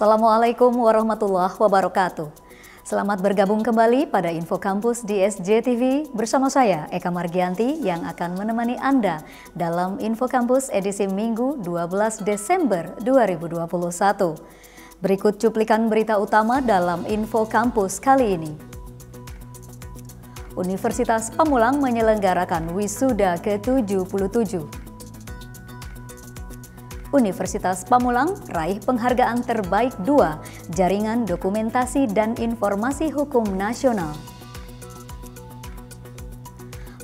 Assalamualaikum warahmatullahi wabarakatuh. Selamat bergabung kembali pada Info Kampus di SJTV bersama saya Eka Margianti yang akan menemani Anda dalam Info Kampus edisi Minggu 12 Desember 2021. Berikut cuplikan berita utama dalam Info Kampus kali ini. Universitas Pamulang menyelenggarakan wisuda ke-77. Universitas Pamulang raih penghargaan terbaik 2 Jaringan Dokumentasi dan Informasi Hukum Nasional.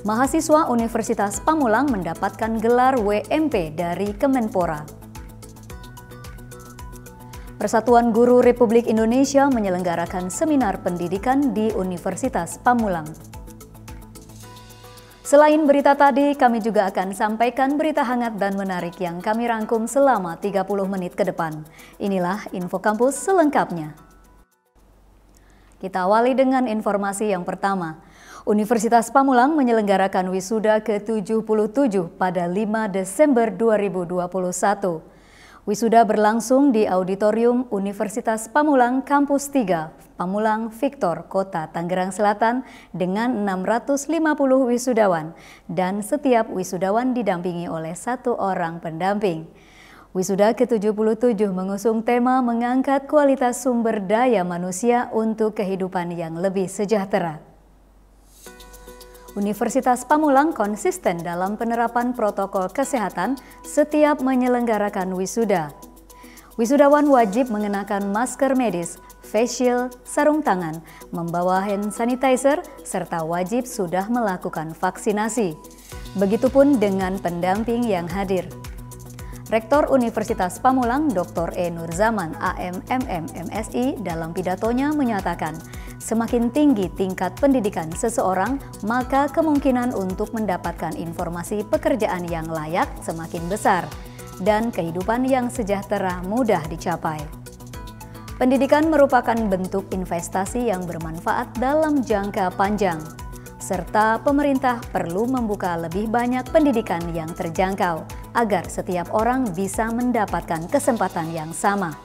Mahasiswa Universitas Pamulang mendapatkan gelar WMP dari Kemenpora. Persatuan Guru Republik Indonesia menyelenggarakan seminar pendidikan di Universitas Pamulang. Selain berita tadi, kami juga akan sampaikan berita hangat dan menarik yang kami rangkum selama 30 menit ke depan. Inilah Info Kampus selengkapnya. Kita awali dengan informasi yang pertama. Universitas Pamulang menyelenggarakan wisuda ke-77 pada 5 Desember 2021. Wisuda berlangsung di Auditorium Universitas Pamulang Kampus 3, Pamulang Victor, Kota Tangerang Selatan dengan 650 wisudawan dan setiap wisudawan didampingi oleh 1 orang pendamping. Wisuda ke-77 mengusung tema mengangkat kualitas sumber daya manusia untuk kehidupan yang lebih sejahtera. Universitas Pamulang konsisten dalam penerapan protokol kesehatan setiap menyelenggarakan wisuda. Wisudawan wajib mengenakan masker medis, face shield, sarung tangan, membawa hand sanitizer, serta wajib sudah melakukan vaksinasi. Begitupun dengan pendamping yang hadir. Rektor Universitas Pamulang Dr. E. Nurzaman AMMM MSI dalam pidatonya menyatakan, semakin tinggi tingkat pendidikan seseorang, maka kemungkinan untuk mendapatkan informasi pekerjaan yang layak semakin besar dan kehidupan yang sejahtera mudah dicapai. Pendidikan merupakan bentuk investasi yang bermanfaat dalam jangka panjang, serta pemerintah perlu membuka lebih banyak pendidikan yang terjangkau agar setiap orang bisa mendapatkan kesempatan yang sama.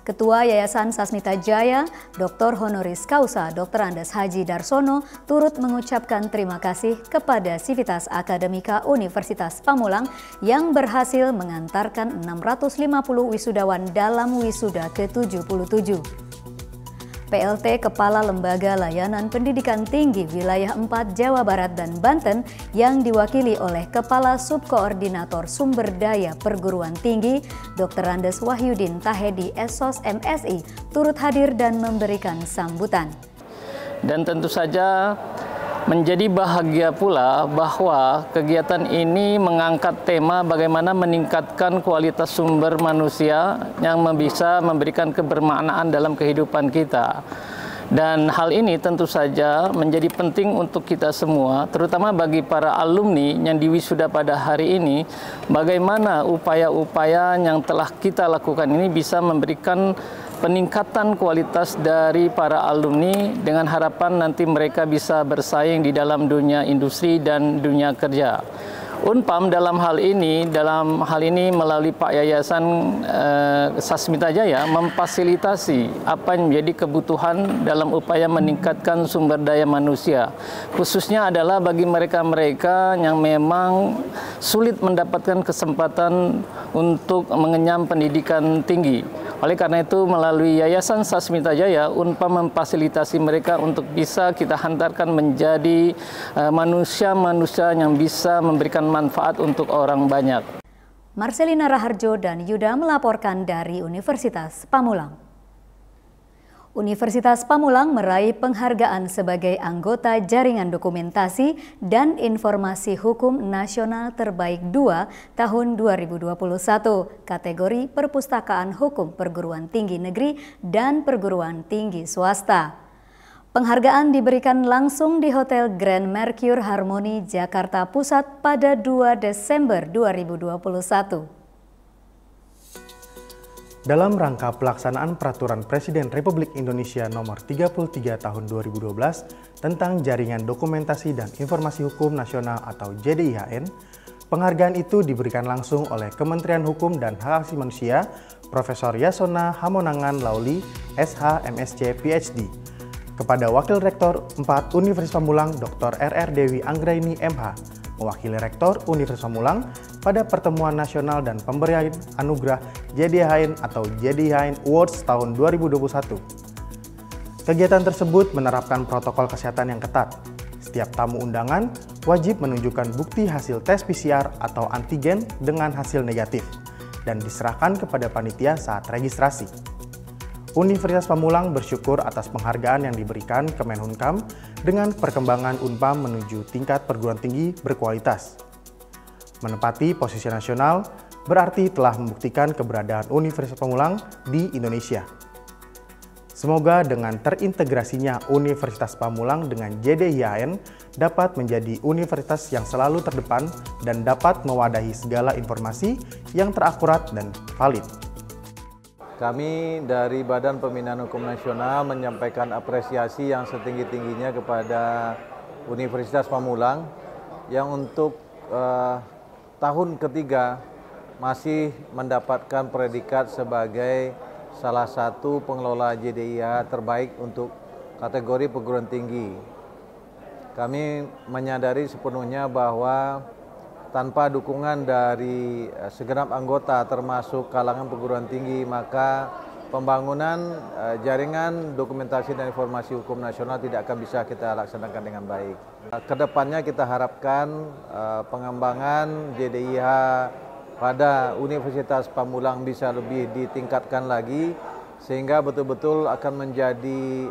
Ketua Yayasan Sasmita Jaya, Dr. Honoris Causa Dr. Andes Haji Darsono turut mengucapkan terima kasih kepada Sivitas Akademika Universitas Pamulang yang berhasil mengantarkan 650 wisudawan dalam wisuda ke-77. PLT Kepala Lembaga Layanan Pendidikan Tinggi Wilayah 4 Jawa Barat dan Banten yang diwakili oleh Kepala Subkoordinator Sumber Daya Perguruan Tinggi Dr. Andes Wahyudin Tahedi Esos MSI turut hadir dan memberikan sambutan. Dan tentu saja menjadi bahagia pula bahwa kegiatan ini mengangkat tema bagaimana meningkatkan kualitas sumber manusia yang bisa memberikan kebermaknaan dalam kehidupan kita. Dan hal ini tentu saja menjadi penting untuk kita semua, terutama bagi para alumni yang diwisuda pada hari ini, bagaimana upaya-upaya yang telah kita lakukan ini bisa memberikan peningkatan kualitas dari para alumni dengan harapan nanti mereka bisa bersaing di dalam dunia industri dan dunia kerja. Unpam dalam hal ini melalui Pak Yayasan Sasmita Jaya memfasilitasi apa yang menjadi kebutuhan dalam upaya meningkatkan sumber daya manusia. Khususnya adalah bagi mereka-mereka yang memang sulit mendapatkan kesempatan untuk mengenyam pendidikan tinggi. Oleh karena itu, melalui Yayasan Sasmita Jaya, Unpam memfasilitasi mereka untuk bisa kita hantarkan menjadi manusia-manusia yang bisa memberikan manfaat untuk orang banyak. Marcelina Raharjo dan Yuda melaporkan dari Universitas Pamulang. Universitas Pamulang meraih penghargaan sebagai anggota Jaringan Dokumentasi dan Informasi Hukum Nasional Terbaik 2 tahun 2021, kategori Perpustakaan Hukum Perguruan Tinggi Negeri dan Perguruan Tinggi Swasta. Penghargaan diberikan langsung di Hotel Grand Mercure Harmony, Jakarta Pusat pada 2 Desember 2021. Dalam rangka pelaksanaan Peraturan Presiden Republik Indonesia Nomor 33 Tahun 2012 tentang Jaringan Dokumentasi dan Informasi Hukum Nasional atau JDIHN, penghargaan itu diberikan langsung oleh Kementerian Hukum dan Hak Asasi Manusia Profesor Yasona Hamonangan Lauli, SH, MSc, PhD. Kepada Wakil Rektor 4 Universitas Pamulang, Dr. RR Dewi Anggraini, MH, mewakili Rektor Universitas Pamulang pada pertemuan nasional dan pemberian anugerah JDIHN atau JDIHN Awards tahun 2021. Kegiatan tersebut menerapkan protokol kesehatan yang ketat. Setiap tamu undangan wajib menunjukkan bukti hasil tes PCR atau antigen dengan hasil negatif dan diserahkan kepada panitia saat registrasi. Universitas Pamulang bersyukur atas penghargaan yang diberikan Kemenhumkam dengan perkembangan Unpam menuju tingkat perguruan tinggi berkualitas. Menempati posisi nasional berarti telah membuktikan keberadaan Universitas Pamulang di Indonesia. Semoga dengan terintegrasinya Universitas Pamulang dengan JDIHN dapat menjadi universitas yang selalu terdepan dan dapat mewadahi segala informasi yang terakurat dan valid. Kami dari Badan Pembinaan Hukum Nasional menyampaikan apresiasi yang setinggi-tingginya kepada Universitas Pamulang yang untuk tahun ketiga masih mendapatkan predikat sebagai salah satu pengelola JDIH terbaik untuk kategori perguruan tinggi. Kami menyadari sepenuhnya bahwa tanpa dukungan dari segenap anggota termasuk kalangan perguruan tinggi, maka pembangunan jaringan dokumentasi dan informasi hukum nasional tidak akan bisa kita laksanakan dengan baik. Kedepannya kita harapkan pengembangan JDIH pada Universitas Pamulang bisa lebih ditingkatkan lagi sehingga betul-betul akan menjadi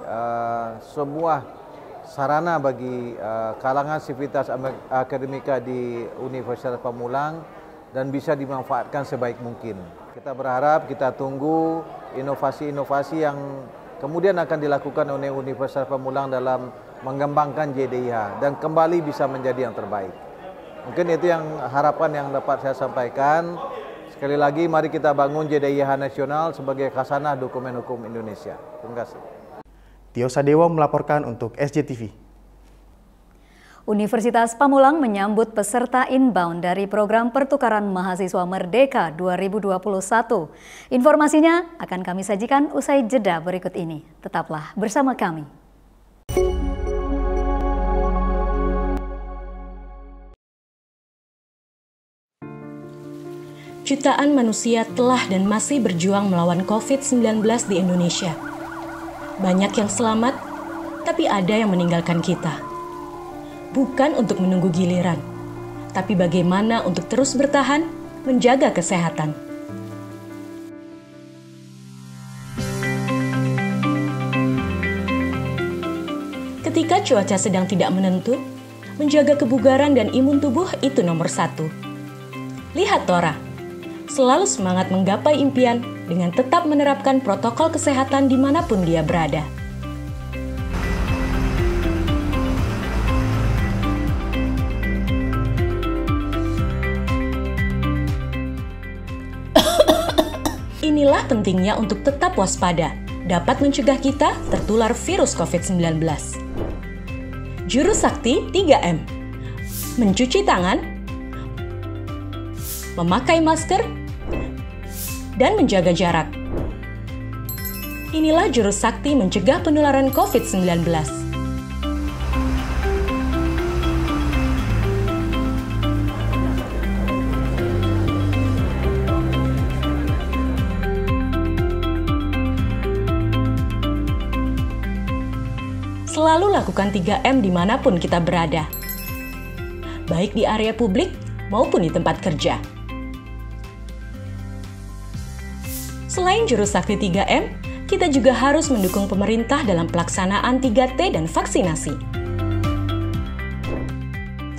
sebuah sarana bagi kalangan sivitas akademika di Universitas Pamulang dan bisa dimanfaatkan sebaik mungkin. Kita berharap, kita tunggu inovasi-inovasi yang kemudian akan dilakukan oleh Universitas Pamulang dalam mengembangkan JDIH dan kembali bisa menjadi yang terbaik. Mungkin itu yang harapan yang dapat saya sampaikan. Sekali lagi, mari kita bangun JDIH nasional sebagai khasanah dokumen hukum Indonesia. Terima kasih. Tio Sadewo melaporkan untuk SJTV. Universitas Pamulang menyambut peserta inbound dari program pertukaran mahasiswa Merdeka 2021. Informasinya akan kami sajikan usai jeda berikut ini. Tetaplah bersama kami. Jutaan manusia telah dan masih berjuang melawan COVID-19 di Indonesia. Banyak yang selamat, tapi ada yang meninggalkan kita. Bukan untuk menunggu giliran, tapi bagaimana untuk terus bertahan, menjaga kesehatan. Ketika cuaca sedang tidak menentu, menjaga kebugaran dan imun tubuh itu nomor 1. Lihat Tora, selalu semangat menggapai impian dengan tetap menerapkan protokol kesehatan dimanapun dia berada. Inilah pentingnya untuk tetap waspada, dapat mencegah kita tertular virus COVID-19. Juru sakti 3M, mencuci tangan, memakai masker, dan menjaga jarak. Inilah jurus sakti mencegah penularan COVID-19. Selalu lakukan 3M dimanapun kita berada, baik di area publik maupun di tempat kerja. Selain jurus sakti 3M, kita juga harus mendukung pemerintah dalam pelaksanaan 3T dan vaksinasi.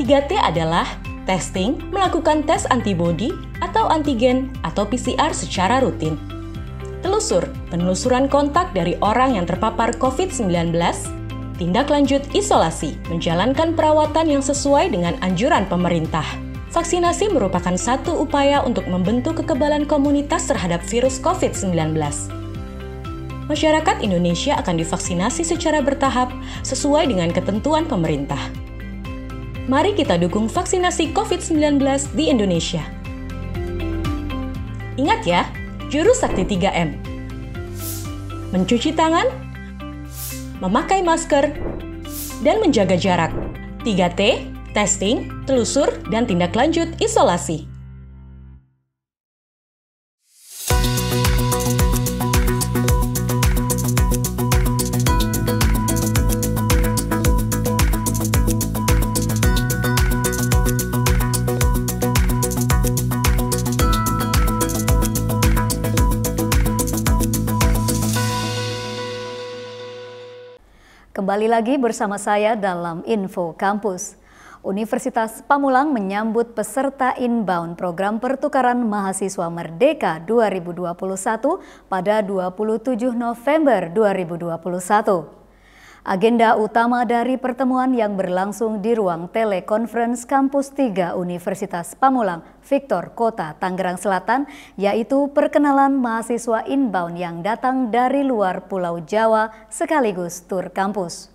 3T adalah testing, melakukan tes antibodi atau antigen atau PCR secara rutin. Telusur, penelusuran kontak dari orang yang terpapar COVID-19, tindak lanjut isolasi, menjalankan perawatan yang sesuai dengan anjuran pemerintah. Vaksinasi merupakan satu upaya untuk membentuk kekebalan komunitas terhadap virus COVID-19. Masyarakat Indonesia akan divaksinasi secara bertahap sesuai dengan ketentuan pemerintah. Mari kita dukung vaksinasi COVID-19 di Indonesia. Ingat ya, Jurus Sakti 3M. Mencuci tangan, memakai masker, dan menjaga jarak. 3T, testing, telusur, dan tindak lanjut isolasi. Kembali lagi bersama saya dalam Info Kampus. Universitas Pamulang menyambut peserta inbound program pertukaran mahasiswa Merdeka 2021 pada 27 November 2021. Agenda utama dari pertemuan yang berlangsung di ruang telekonferensi Kampus 3 Universitas Pamulang, Victor, Kota Tangerang Selatan, yaitu perkenalan mahasiswa inbound yang datang dari luar Pulau Jawa sekaligus tur kampus.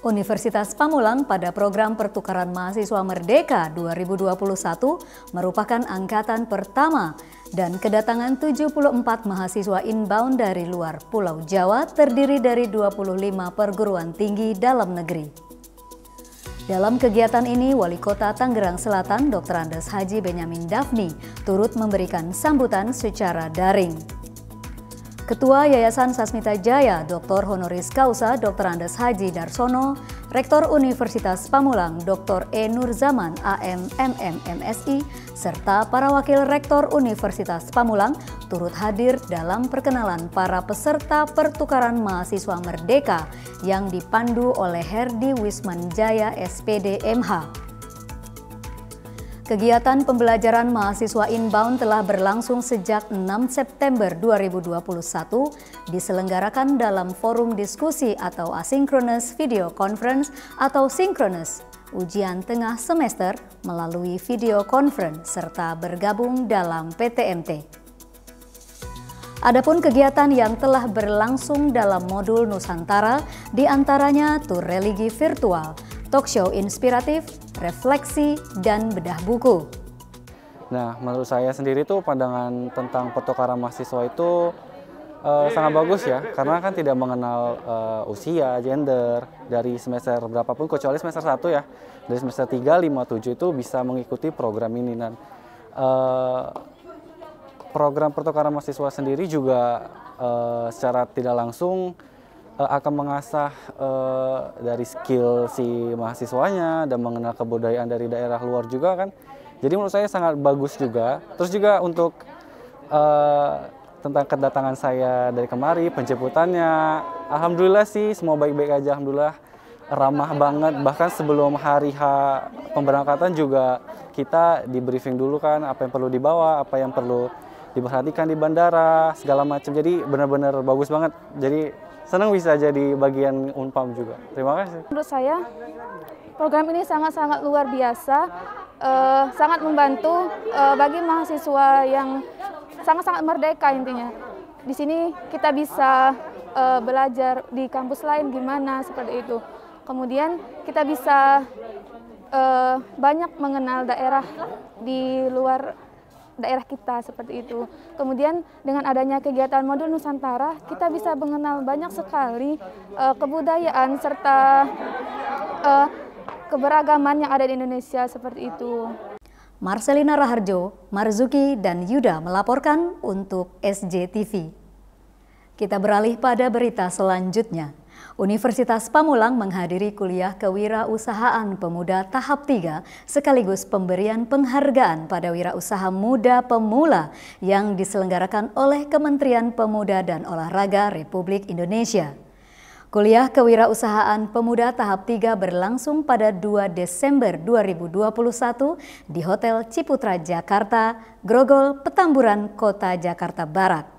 Universitas Pamulang pada program pertukaran mahasiswa Merdeka 2021 merupakan angkatan pertama dan kedatangan 74 mahasiswa inbound dari luar Pulau Jawa terdiri dari 25 perguruan tinggi dalam negeri. Dalam kegiatan ini, Wali Kota Tangerang Selatan Dr. Andes Haji Benyamin Dafni turut memberikan sambutan secara daring. Ketua Yayasan Sasmita Jaya, Dr. Honoris Causa Dr. Andes Haji Darsono, Rektor Universitas Pamulang Dr. E. Nurzaman AM MM MSI, serta para wakil Rektor Universitas Pamulang turut hadir dalam perkenalan para peserta pertukaran mahasiswa Merdeka yang dipandu oleh Herdi Wismanjaya SPD MH. Kegiatan pembelajaran mahasiswa inbound telah berlangsung sejak 6 September 2021, diselenggarakan dalam forum diskusi atau asynchronous video conference atau synchronous, ujian tengah semester melalui video conference, serta bergabung dalam PTMT. Adapun kegiatan yang telah berlangsung dalam modul Nusantara, diantaranya tur religi virtual, talk show inspiratif, refleksi, dan bedah buku. Nah, menurut saya sendiri tuh pandangan tentang pertukaran mahasiswa itu sangat bagus ya, karena kan tidak mengenal usia, gender, dari semester berapapun, kecuali semester 1 ya. Dari semester 3, 5, 7 itu bisa mengikuti program ini. Dan program pertukaran mahasiswa sendiri juga secara tidak langsung akan mengasah dari skill si mahasiswanya dan mengenal kebudayaan dari daerah luar juga kan. Jadi menurut saya sangat bagus juga. Terus juga untuk tentang kedatangan saya dari kemari, penjemputannya, alhamdulillah sih semua baik-baik aja, alhamdulillah ramah banget. Bahkan sebelum hari H pemberangkatan juga kita di briefing dulu kan, apa yang perlu dibawa, apa yang perlu diperhatikan di bandara, segala macam. Jadi benar-benar bagus banget. Jadi senang bisa jadi bagian Unpam juga. Terima kasih. Menurut saya, program ini sangat-sangat luar biasa, sangat membantu bagi mahasiswa yang sangat-sangat merdeka intinya. Di sini kita bisa belajar di kampus lain gimana, seperti itu. Kemudian kita bisa banyak mengenal daerah di luar daerah kita, seperti itu. Kemudian dengan adanya kegiatan modul Nusantara, kita bisa mengenal banyak sekali kebudayaan serta keberagaman yang ada di Indonesia, seperti itu. Marcelina Raharjo, Marzuki, dan Yuda melaporkan untuk SJTV. Kita beralih pada berita selanjutnya. Universitas Pamulang menghadiri kuliah kewirausahaan pemuda tahap 3 sekaligus pemberian penghargaan pada wirausaha muda pemula yang diselenggarakan oleh Kementerian Pemuda dan Olahraga Republik Indonesia. Kuliah kewirausahaan pemuda tahap 3 berlangsung pada 2 Desember 2021 di Hotel Ciputra Jakarta, Grogol, Petamburan, Kota Jakarta Barat.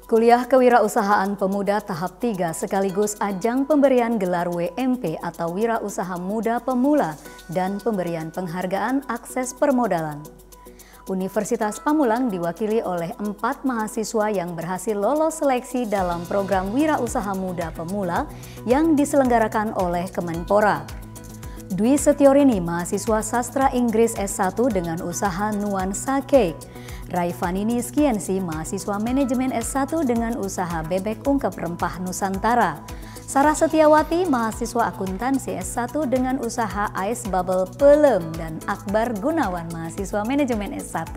Kuliah Kewirausahaan Pemuda tahap 3 sekaligus ajang pemberian gelar WMP atau Wirausaha Muda Pemula dan pemberian penghargaan akses permodalan. Universitas Pamulang diwakili oleh 4 mahasiswa yang berhasil lolos seleksi dalam program Wirausaha Muda Pemula yang diselenggarakan oleh Kemenpora. Dwi Setiorini, mahasiswa sastra Inggris S1 dengan usaha Nuansa Cake. Raifanini Skiensi, mahasiswa manajemen S1 dengan usaha bebek ungkep rempah Nusantara. Sarah Setiawati, mahasiswa akuntansi S1 dengan usaha Ice Bubble Pelem, dan Akbar Gunawan, mahasiswa manajemen S1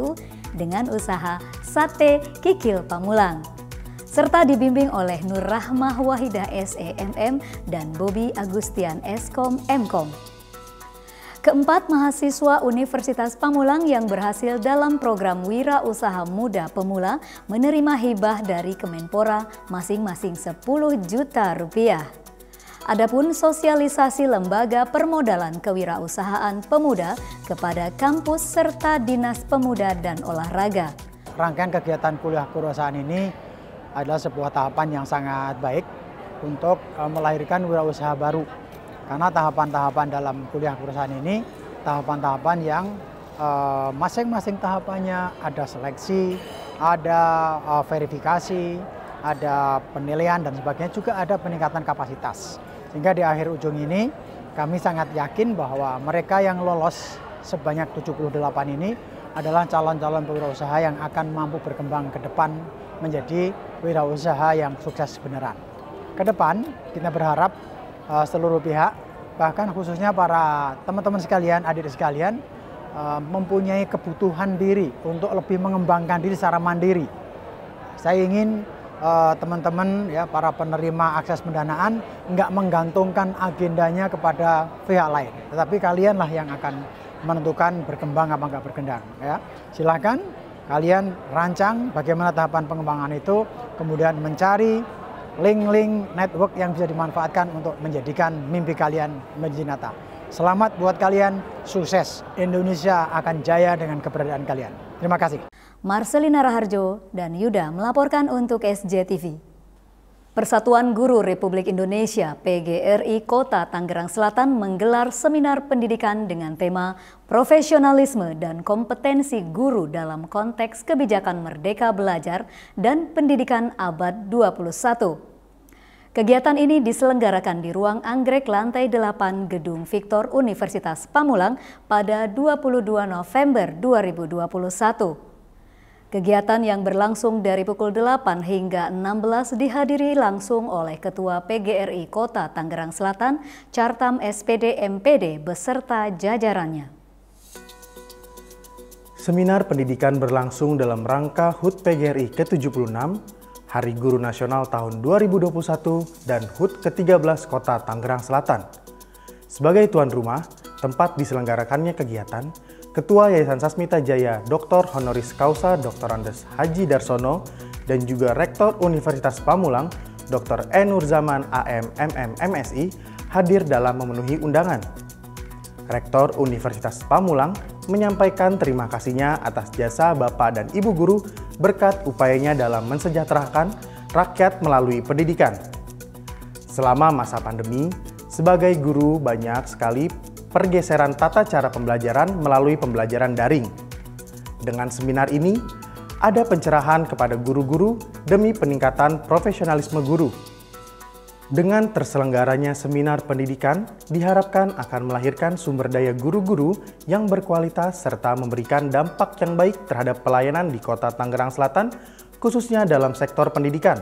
dengan usaha Sate Kikil Pamulang. Serta dibimbing oleh Nur Rahmah Wahidah SEMM dan Bobby Agustian Eskom Mkom. Keempat mahasiswa Universitas Pamulang yang berhasil dalam program Wira Usaha Muda Pemula menerima hibah dari Kemenpora masing-masing 10 juta rupiah. Adapun sosialisasi lembaga permodalan kewirausahaan pemuda kepada kampus serta Dinas Pemuda dan Olahraga. Rangkaian kegiatan kuliah kewirausahaan ini adalah sebuah tahapan yang sangat baik untuk melahirkan wirausaha baru. Karena tahapan-tahapan dalam kuliah kewirausahaan ini, tahapan-tahapan yang masing-masing tahapannya ada seleksi, ada verifikasi, ada penilaian dan sebagainya, juga ada peningkatan kapasitas. Sehingga di akhir ujung ini kami sangat yakin bahwa mereka yang lolos sebanyak 78 ini adalah calon-calon wirausaha yang akan mampu berkembang ke depan menjadi wirausaha yang sukses beneran. Ke depan kita berharap seluruh pihak, bahkan khususnya para teman-teman sekalian, adik sekalian, mempunyai kebutuhan diri untuk lebih mengembangkan diri secara mandiri. Saya ingin teman-teman, ya, para penerima akses pendanaan nggak menggantungkan agendanya kepada pihak lain, tetapi kalianlah yang akan menentukan berkembang apa nggak berkembang. Ya. Silakan kalian rancang bagaimana tahapan pengembangan itu, kemudian mencari link-link network yang bisa dimanfaatkan untuk menjadikan mimpi kalian menjadi nyata. Selamat buat kalian, sukses. Indonesia akan jaya dengan keberadaan kalian. Terima kasih. Marcelina Raharjo dan Yuda melaporkan untuk SJTV. Persatuan Guru Republik Indonesia PGRI Kota Tangerang Selatan menggelar seminar pendidikan dengan tema Profesionalisme dan Kompetensi Guru dalam Konteks Kebijakan Merdeka Belajar dan Pendidikan Abad 21. Kegiatan ini diselenggarakan di Ruang Anggrek Lantai 8 Gedung Victor Universitas Pamulang pada 22 November 2021. Kegiatan yang berlangsung dari pukul 8 hingga 16 dihadiri langsung oleh Ketua PGRI Kota Tangerang Selatan, Cartam SPD MPD beserta jajarannya. Seminar pendidikan berlangsung dalam rangka HUT PGRI ke-76, Hari Guru Nasional tahun 2021 dan HUT ke-13 Kota Tangerang Selatan. Sebagai tuan rumah, tempat diselenggarakannya kegiatan, Ketua Yayasan Sasmita Jaya Dr. Honoris Causa Dr. Andes Haji Darsono dan juga Rektor Universitas Pamulang Dr. E. Nurzaman AM MM MSI hadir dalam memenuhi undangan. Rektor Universitas Pamulang menyampaikan terima kasihnya atas jasa Bapak dan Ibu Guru berkat upayanya dalam mensejahterakan rakyat melalui pendidikan. Selama masa pandemi, sebagai guru banyak sekali pergeseran tata cara pembelajaran melalui pembelajaran daring. Dengan seminar ini, ada pencerahan kepada guru-guru demi peningkatan profesionalisme guru. Dengan terselenggaranya seminar pendidikan, diharapkan akan melahirkan sumber daya guru-guru yang berkualitas serta memberikan dampak yang baik terhadap pelayanan di Kota Tangerang Selatan, khususnya dalam sektor pendidikan.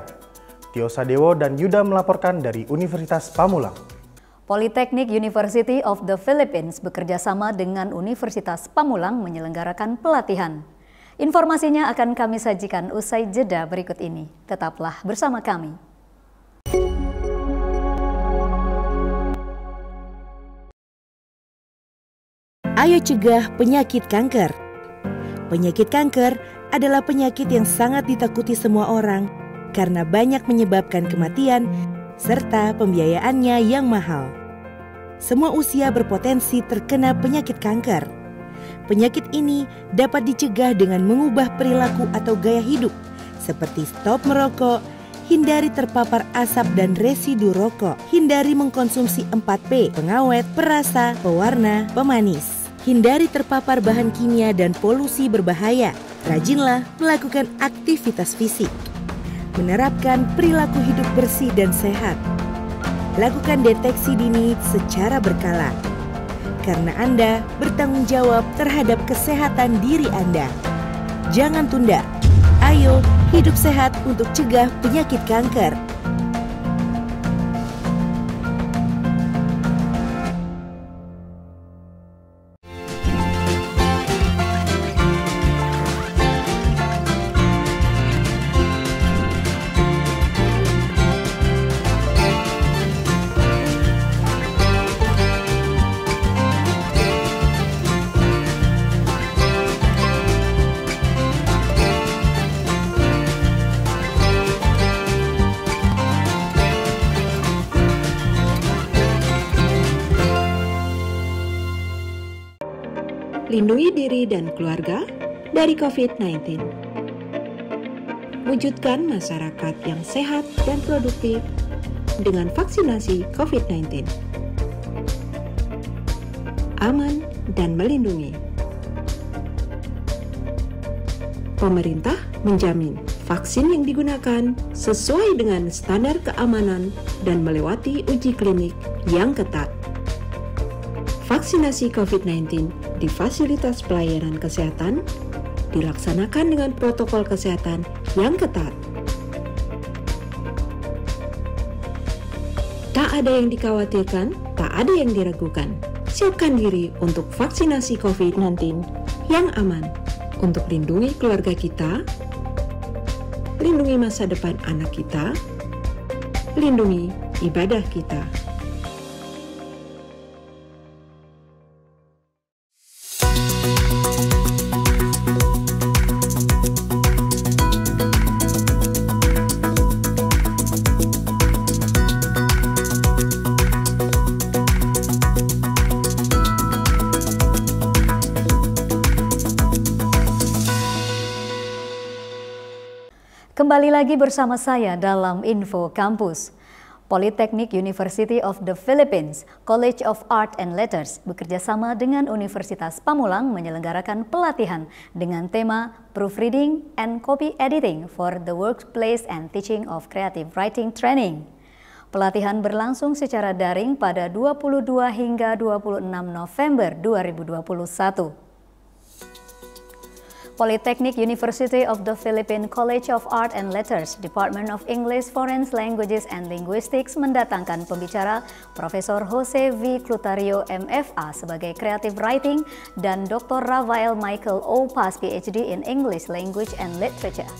Tio Sadewo dan Yuda melaporkan dari Universitas Pamulang. Polytechnic University of the Philippines bekerjasama dengan Universitas Pamulang menyelenggarakan pelatihan. Informasinya akan kami sajikan usai jeda berikut ini. Tetaplah bersama kami. Ayo cegah penyakit kanker. Penyakit kanker adalah penyakit yang sangat ditakuti semua orang karena banyak menyebabkan kematian serta pembiayaannya yang mahal. Semua usia berpotensi terkena penyakit kanker. Penyakit ini dapat dicegah dengan mengubah perilaku atau gaya hidup, seperti stop merokok, hindari terpapar asap dan residu rokok, hindari mengkonsumsi 4P, pengawet, perasa, pewarna, pemanis, hindari terpapar bahan kimia dan polusi berbahaya, rajinlah melakukan aktivitas fisik, menerapkan perilaku hidup bersih dan sehat. Lakukan deteksi dini secara berkala. karena Anda bertanggung jawab terhadap kesehatan diri Anda. Jangan tunda. Ayo, hidup sehat untuk cegah penyakit kanker. Lindungi diri dan keluarga dari COVID-19. Wujudkan masyarakat yang sehat dan produktif dengan vaksinasi COVID-19. Aman dan melindungi. Pemerintah menjamin vaksin yang digunakan sesuai dengan standar keamanan dan melewati uji klinik yang ketat. Vaksinasi COVID-19 di fasilitas pelayanan kesehatan dilaksanakan dengan protokol kesehatan yang ketat. Tak ada yang dikhawatirkan, tak ada yang diragukan. Siapkan diri untuk vaksinasi COVID-19 yang aman untuk lindungi keluarga kita, lindungi masa depan anak kita, lindungi ibadah kita. Kembali lagi bersama saya dalam Info Kampus. Polytechnic University of the Philippines, College of Art and Letters bekerjasama dengan Universitas Pamulang menyelenggarakan pelatihan dengan tema Proofreading and Copy Editing for the Workplace and Teaching of Creative Writing Training. Pelatihan berlangsung secara daring pada 22 hingga 26 November 2021. Polytechnic University of the Philippines College of Art and Letters, Department of English, Foreign Languages and Linguistics mendatangkan pembicara Profesor Jose V. Clutario MFA sebagai Creative Writing dan Dr. Rafael Michael Opas PhD in English Language and Literature.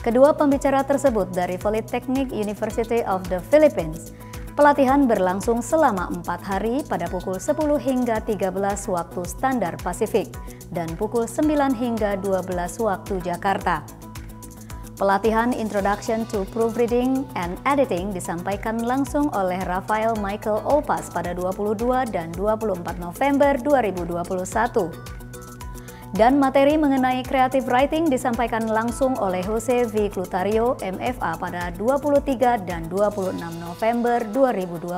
Kedua pembicara tersebut dari Polytechnic University of the Philippines. Pelatihan berlangsung selama 4 hari pada pukul 10 hingga 13 waktu standar Pasifik dan pukul 9 hingga 12 waktu Jakarta. Pelatihan Introduction to Proofreading and Editing disampaikan langsung oleh Rafael Michael Opas pada 22 dan 24 November 2021. Dan materi mengenai creative writing disampaikan langsung oleh Jose V. Clutario MFA pada 23 dan 26 November 2021.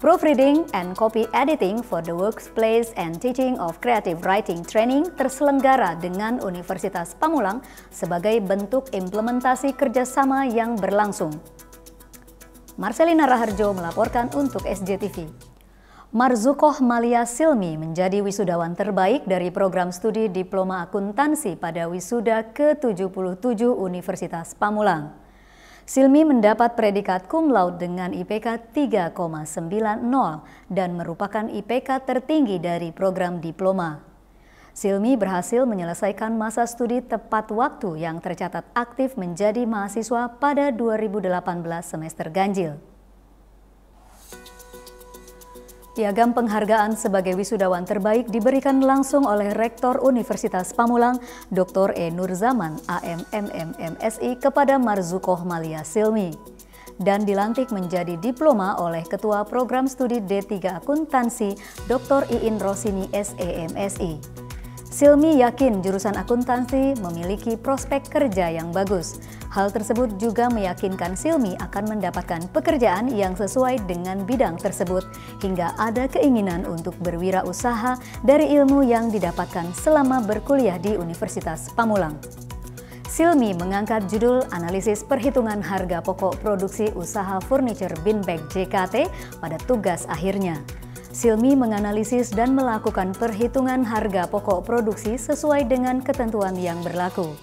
Proofreading and Copy Editing for the Workplace and Teaching of Creative Writing Training terselenggara dengan Universitas Pamulang sebagai bentuk implementasi kerjasama yang berlangsung. Marcelina Raharjo melaporkan untuk SJTV. Marzukoh Malia Silmi menjadi wisudawan terbaik dari program studi Diploma Akuntansi pada wisuda ke-77 Universitas Pamulang. Silmi mendapat predikat cum laude dengan IPK 3,90 dan merupakan IPK tertinggi dari program diploma. Silmi berhasil menyelesaikan masa studi tepat waktu yang tercatat aktif menjadi mahasiswa pada 2018 semester ganjil. Piagam penghargaan sebagai wisudawan terbaik diberikan langsung oleh Rektor Universitas Pamulang, Dr. E. Nurzaman, AM.MM, MSI kepada Marzukoh Malia Silmi, dan dilantik menjadi diploma oleh Ketua Program Studi D3 Akuntansi, Dr. Iin Rosini, SEMSI. Silmi yakin jurusan akuntansi memiliki prospek kerja yang bagus. Hal tersebut juga meyakinkan Silmi akan mendapatkan pekerjaan yang sesuai dengan bidang tersebut, hingga ada keinginan untuk berwirausaha dari ilmu yang didapatkan selama berkuliah di Universitas Pamulang. Silmi mengangkat judul Analisis Perhitungan Harga Pokok Produksi Usaha Furniture Binbag JKT pada tugas akhirnya. Silmi menganalisis dan melakukan perhitungan harga pokok produksi sesuai dengan ketentuan yang berlaku.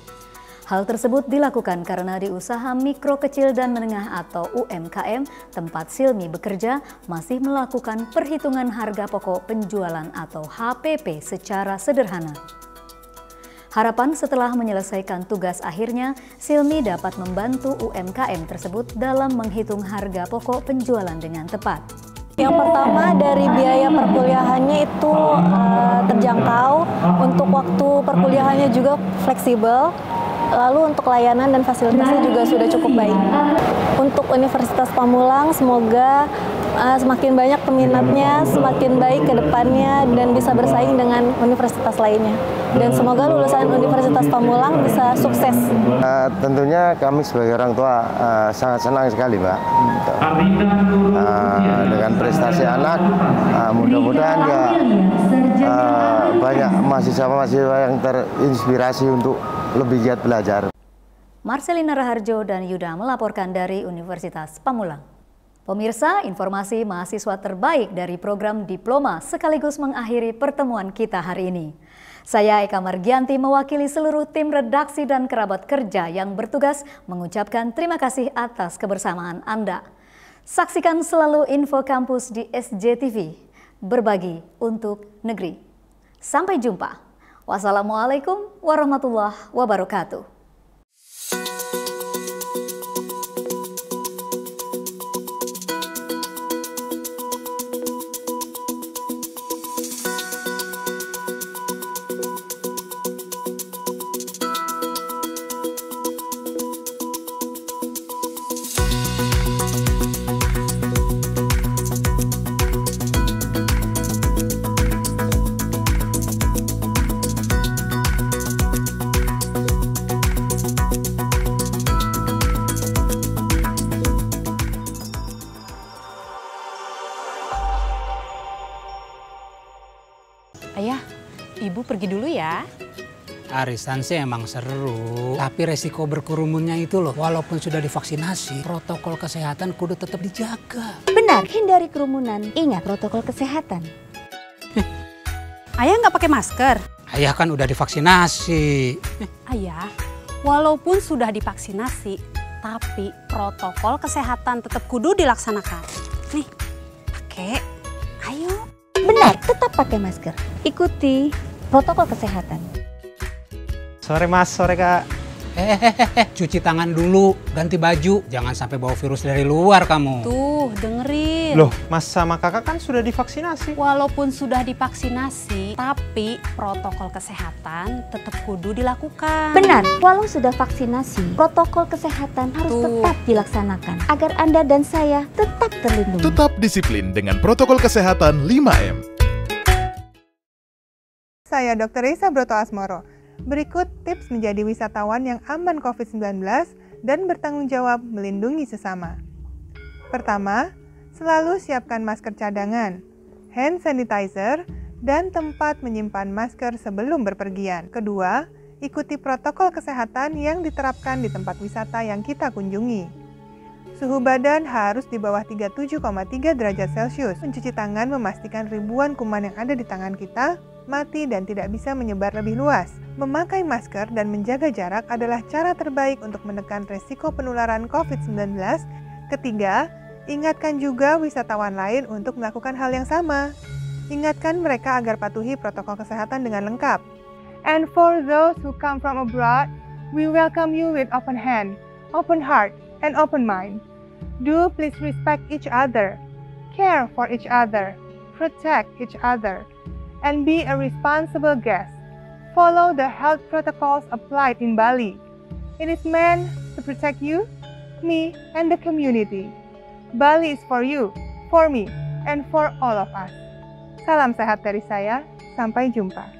Hal tersebut dilakukan karena di usaha mikro kecil dan menengah atau UMKM tempat Silmi bekerja masih melakukan perhitungan harga pokok penjualan atau HPP secara sederhana. Harapan setelah menyelesaikan tugas akhirnya, Silmi dapat membantu UMKM tersebut dalam menghitung harga pokok penjualan dengan tepat. Yang pertama dari biaya perkuliahannya itu terjangkau, untuk waktu perkuliahannya juga fleksibel. Lalu untuk layanan dan fasilitasnya juga sudah cukup baik. Untuk Universitas Pamulang semoga semakin banyak peminatnya, semakin baik ke depannya dan bisa bersaing dengan universitas lainnya. Dan semoga lulusan Universitas Pamulang bisa sukses. Tentunya kami sebagai orang tua sangat senang sekali, Mbak. Dengan prestasi anak, mudah-mudahan ya banyak mahasiswa-mahasiswa yang terinspirasi untuk lebih giat belajar. Marcelina Raharjo dan Yuda melaporkan dari Universitas Pamulang. Pemirsa, informasi mahasiswa terbaik dari program diploma sekaligus mengakhiri pertemuan kita hari ini. Saya Eka Margianti mewakili seluruh tim redaksi dan kerabat kerja yang bertugas mengucapkan terima kasih atas kebersamaan Anda. Saksikan selalu info kampus di SJTV, berbagi untuk negeri. Sampai jumpa. Wassalamualaikum warahmatullahi wabarakatuh. Ayah, Ibu pergi dulu ya. Arisan sih emang seru, tapi resiko berkerumunnya itu loh. Walaupun sudah divaksinasi, protokol kesehatan kudu tetap dijaga. Benar, hindari kerumunan. Ingat protokol kesehatan. Ayah nggak pakai masker? Ayah kan udah divaksinasi. Ayah, walaupun sudah divaksinasi, tapi protokol kesehatan tetap kudu dilaksanakan. Nih, pakai. Ayo. Benar, tetap pakai masker. Ikuti protokol kesehatan. Sore Mas, sore Kak. Cuci tangan dulu, ganti baju. Jangan sampai bawa virus dari luar kamu. Tuh, dengerin. Loh, Mas sama Kakak kan sudah divaksinasi. Walaupun sudah divaksinasi, tapi protokol kesehatan tetap kudu dilakukan. Benar, walau sudah vaksinasi, protokol kesehatan harus tetap dilaksanakan agar Anda dan saya tetap terlindungi. Tetap disiplin dengan protokol kesehatan 5M. Saya Dr. Risa Broto Asmoro. Berikut tips menjadi wisatawan yang aman COVID-19 dan bertanggung jawab melindungi sesama. Pertama, selalu siapkan masker cadangan, hand sanitizer, dan tempat menyimpan masker sebelum berpergian. Kedua, ikuti protokol kesehatan yang diterapkan di tempat wisata yang kita kunjungi. Suhu badan harus di bawah 37,3 derajat Celcius. Mencuci tangan memastikan ribuan kuman yang ada di tangan kita mati dan tidak bisa menyebar lebih luas. Memakai masker dan menjaga jarak adalah cara terbaik untuk menekan resiko penularan COVID-19. Ketiga, ingatkan juga wisatawan lain untuk melakukan hal yang sama. Ingatkan mereka agar patuhi protokol kesehatan dengan lengkap. And for those who come from abroad, we welcome you with open hand, open heart, and open mind. Do please respect each other, care for each other, protect each other, and be a responsible guest. Follow the health protocols applied in Bali. It is meant to protect you, me, and the community. Bali is for you, for me, and for all of us. Salam sehat dari saya, sampai jumpa.